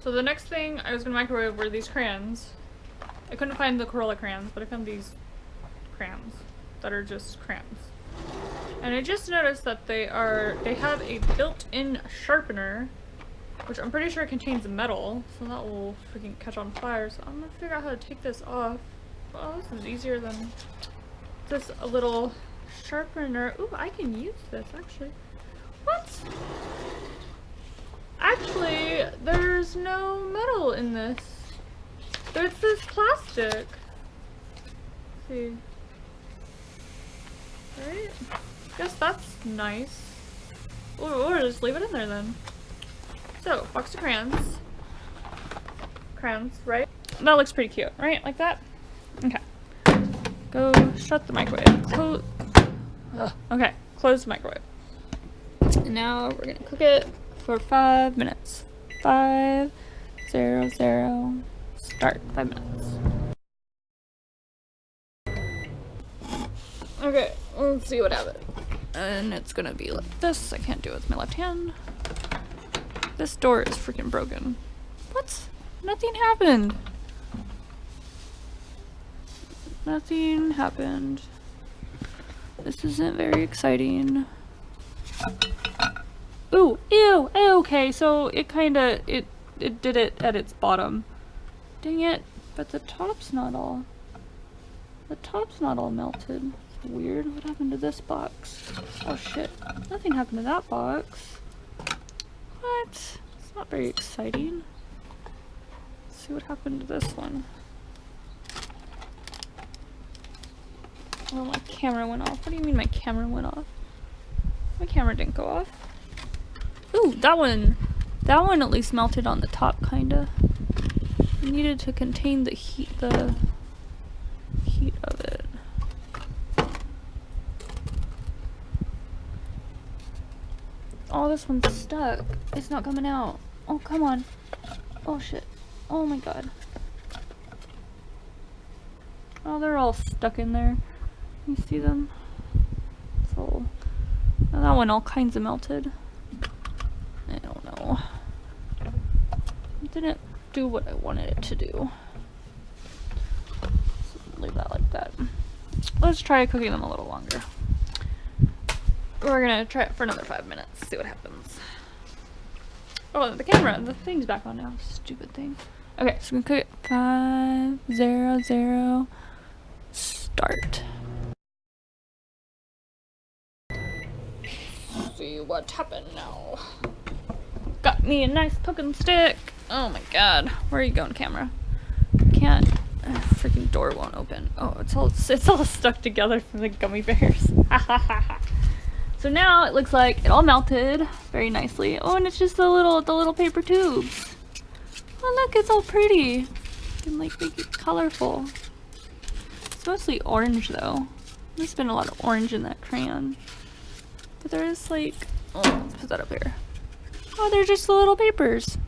So the next thing I was gonna microwave were these crayons. I couldn't find the Corolla crayons, but I found these crayons that are just crayons. And I just noticed that they have a built-in sharpener, which I'm pretty sure contains metal, so that will freaking catch on fire. So I'm gonna figure out how to take this off. Oh, this is easier than just a little sharpener. Ooh, I can use this actually. What? Actually, there's no metal in this. It's this plastic. Let's see. Right? Guess that's nice. Or just leave it in there then. So, box of crayons. Crayons, right? That looks pretty cute, right? Like that? Okay. Go shut the microwave. Close. Okay, close the microwave. And now we're gonna cook it for 5 minutes. 5, 0, 0, start. 5 minutes. Okay, let's see what happens. And it's gonna be like this. I can't do it with my left hand. This door is freaking broken. What? Nothing happened. Nothing happened. This isn't very exciting. Ooh, ew, okay, so it kinda, it did it at its bottom. Dang it, but the top's not all melted. It's weird. What happened to this box? Oh shit, nothing happened to that box. What? It's not very exciting. Let's see what happened to this one. Oh, my camera went off. What do you mean my camera went off? My camera didn't go off. Ooh, that one at least melted on the top, kinda. It needed to contain the heat of it. Oh, this one's stuck. It's not coming out. Oh, come on. Oh, shit. Oh my god. Oh, they're all stuck in there. You see them? So, now that one all kinds of melted. I don't know. It didn't do what I wanted it to do. So leave that like that. Let's try cooking them a little longer. We're gonna try it for another 5 minutes, see what happens. Oh, the thing's back on now. Stupid thing. Okay, so we're gonna cook it 5, 0, 0, start. See what happened now. Got me a nice cooking stick. Oh my god, where are you going, camera? Can't. Freaking door won't open. Oh, it's all stuck together from the gummy bears. So now it looks like it all melted very nicely. Oh, and it's just the little paper tubes. Oh look, it's all pretty. You can like make it colorful. It's mostly orange though. There's been a lot of orange in that crayon. But there is like, oh, let's put that up here. Oh, they're just the little papers.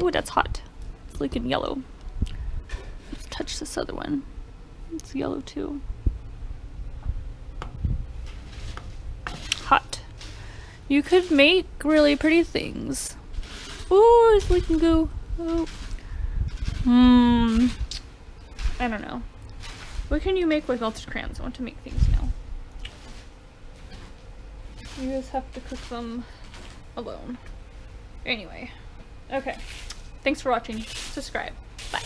Ooh, that's hot. It's like in yellow. Let's touch this other one. It's yellow too. Hot. You could make really pretty things. Ooh, it's leaking goo. Oh. I don't know. What can you make with melted crayons? I want to make things now. You just have to cook them alone. Anyway. Okay. Thanks for watching. Subscribe. Bye.